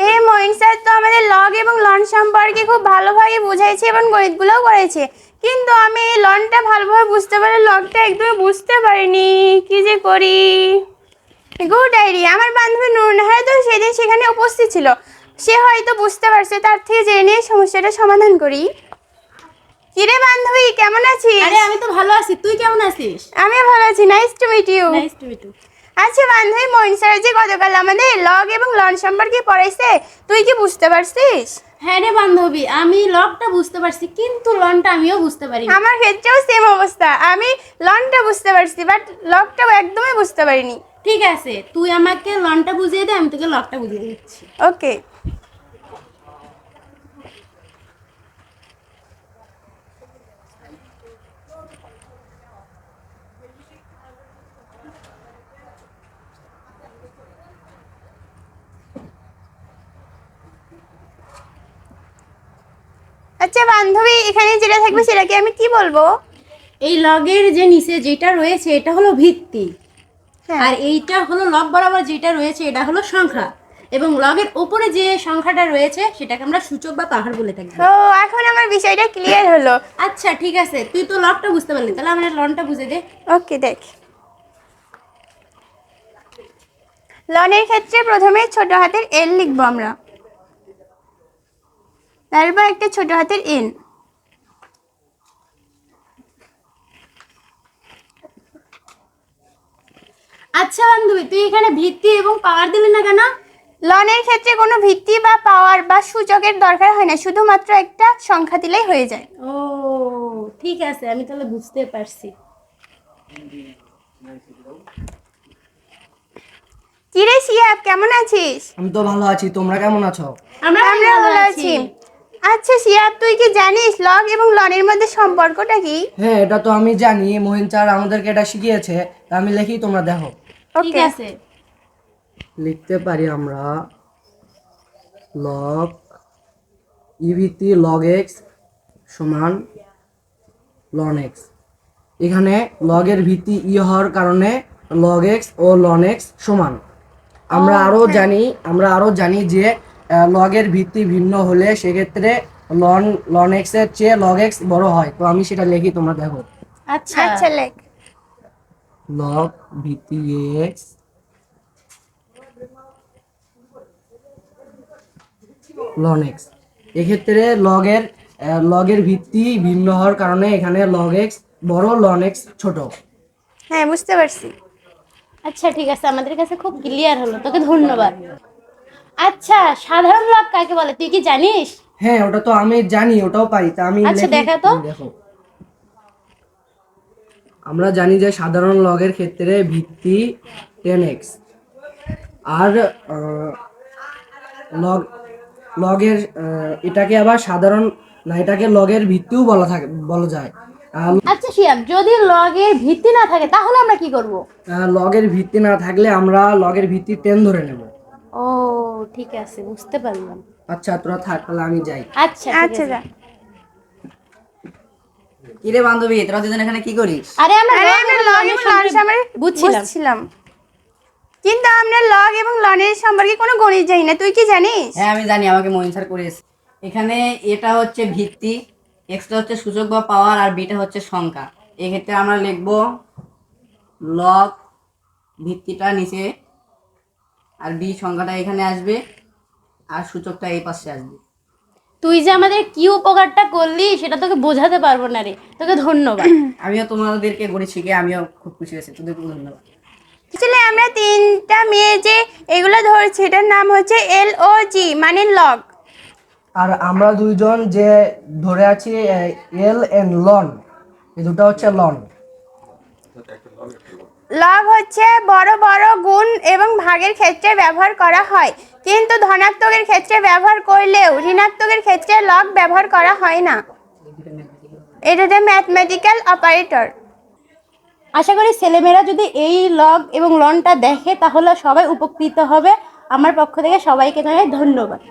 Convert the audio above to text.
এই মইন স্যার তো আমাদের লগ এবং লন সম্পর্কে খুব ভালোভাবে বুঝাইছে এবং গণিতগুলোও করেছে, কিন্তু আমি এই লনটা ভালোভাবে বুঝতে পারি, লগটা একদমই বুঝতে পারিনি। কি যে করি। Good idea. আমার বান্ধবী নুরনাহার তো সেদিন সেখানে উপস্থিত ছিল, সে হয়তো বুঝতে পারছে। তার থেকে জেনে নিয়ে সমস্যাটা সমাধান করি। কিরে বান্ধবী, কেমন আছিস? আরে আমি তো ভালো আছি, তুই কেমন আছিস? আমিও ভালো আছি। Nice to meet you. Nice to meet you. আচ্ছা বান্ধবী, মইন স্যার যে গতকাল আমাদের লগ এবং লন সম্পর্কে পড়াইছে, তুই কি বুঝতে পারছিস? হ্যাঁ রে বান্ধবী, আমি লগটা বুঝতে পারছি, কিন্তু লনটা আমিও বুঝতে পারি। আমার ক্ষেত্রেও সেম অবস্থা। আমি লনটা বুঝতে পারছি, বাট লগটা একদমই বুঝতে পারিনি। ঠিক আছে, তুই আমাকে লনটা বুঝিয়ে দে, আমি তোকে লগটা বুঝিয়ে দিচ্ছি। ওকে। আচ্ছা বান্ধবী, এখানে যেটা থাকবে সেটাকে আমি কি বলবো? এই লগের যে নিচে যেটা রয়েছে এটা হলো ভিত্তি, হ্যাঁ। আর এইটা হলো লগ বরাবর যেটা রয়েছে এটা হলো সংখ্যা, এবং লগের উপরে যে সংখ্যাটা রয়েছে সেটাকে আমরা সূচক বা পাহাড় বলে থাকি। ও, এখন আমার বিষয়টা ক্লিয়ার হলো। আচ্ছা ঠিক আছে, তুই তো লগটা বুঝতে পারলি, তাহলে আমরা লনটা বুঝে দে। ওকে, দেখ। লনের ক্ষেত্রে প্রথমে ছোট হাতের এল লিখবো আমরা, তারপর একটা ছোট হাতের এন। আচ্ছা বান্ধবী, তুই এখানে ভিত্তি এবং পাওয়ার দিলি না কেন? লনের ক্ষেত্রে কোনো ভিত্তি বা পাওয়ার বা সূচকের দরকার হয় না, শুধুমাত্র একটা সংখ্যা দিলেই হয়ে যায়। ও ঠিক আছে, আমি তাহলে বুঝতে পারছি। কিরে সিয়াব, কেমন আছিস? আমি তো ভালো আছি, তোমরা কেমন আছো? আমরা ভালো আছি। আচ্ছা সিয়াব, তুই কি জানিস লগ এবং লনের মধ্যে সম্পর্কটা কি? হ্যাঁ, এটা তো আমি জানি, মোহিন স্যার আমাদেরকে এটা শিখিয়েছে। তা আমি লিখি, তোমরা দেখো। ঠিক ওকে। আছে। লিখতে পারি আমরা লগ ভিত্তি লগ এক্স সমান লন এক্স। এখানে লগের ভিত্তি হওয়ার কারণে লগ এক্স ও লন এক্স সমান। আমরা আরো জানি যে লগের ভিত্তি ভিন্ন হলে সেক্ষেত্রে লন এক্স এর চেয়ে লগ এক্স বড় হয়। তো আমি সেটা লিখি, তোমরা দেখো। আচ্ছা আচ্ছা লেখ। লগ ভিত্তি এক্স লন এক্স। এক্ষেত্রে লগের ভিত্তি ভিন্ন হওয়ার কারণে এখানে লগ এক্স বড়, লন এক্স ছোট। হ্যাঁ, বুঝতে পারছি। আচ্ছা ঠিক আছে, আমাদের কাছে খুব ক্লিয়ার হলো, তোকে ধন্যবাদ। আচ্ছা, সাধারণ লগ কাকে বলে তুই কি জানিস? হ্যাঁ, ওটা তো আমি জানি, ওটাও পারি। তা আমি আচ্ছা, লিখি, দেখা তো। তুমি দেখো। আমরা জানি যে সাধারণ লগের ক্ষেত্রে ভিত্তি 10x, আর লগের এটাকে আবার সাধারণ না, এটাকে লগের ভিত্তিও বলা যায়। আচ্ছা শিয়াব, যদি লগের ভিত্তি না থাকে তাহলে আমরা কি করব? লগের ভিত্তি না থাকলে আমরা লগের ভিত্তি 10 ধরে নেব। ও ঠিক আছে, বুঝতে পারলাম। আচ্ছা, তোরা থাক, তাহলে আমি যাই। আচ্ছা ঠিক আচ্ছা আছে। যা। কিরে বান্ধবী, তোরা দুজন এখানে কি করিস? আরে আমরা লগ এবং লন সম্পর্কে বুঝছিলাম, কিন্তু আমরা লগ এবং লনের সম্পর্কে কোনো গণিত জানি না। তুই কি জানিস? হ্যাঁ আমি জানি, আমাকে মোহিন স্যার করিয়েছে। এখানে এটা হচ্ছে ভিত্তি, এক্সটা হচ্ছে সূচক বা পাওয়ার, আর বিটা হচ্ছে সংখ্যা। এক্ষেত্রে আমরা লিখব লগ ভিত্তিটা নিচে, আর বি সংখ্যাটা এখানে আসবে, আর সূচকটা এই পাশে আসবে। তুই যে আমাদের কি উপকারটা করলি সেটা তোকে বোঝাতে পারবো না রে, তোকে ধন্যবাদ। আমিও তোমাদেরকে গণিত শিখে আমিও খুব খুশি হয়েছি, তোদেরকে ধন্যবাদ। আসলে আমরা তিনটা মেয়ে যে এগুলো ধরছি, এটার নাম হচ্ছে LOG, মানে লগ। আর আমরা দুইজন যে ধরে আছি এল এন্ড লন, এই দুটো হচ্ছে লন। লগ হচ্ছে বড় বড় গুণ এবং ভাগের ক্ষেত্রে ব্যবহার করা হয়, কিন্তু ধনাত্মকের ক্ষেত্রে ব্যবহার করলেও ঋণাত্মকের ক্ষেত্রে লগ ব্যবহার করা হয় না। এটা একটা ম্যাথমেটিক্যাল অপারেটর। আশা করি ছেলেমেয়েরা যদি এই লগ এবং লনটা দেখে তাহলে সবাই উপকৃত হবে। আমার পক্ষ থেকে সবাইকে জানাই ধন্যবাদ।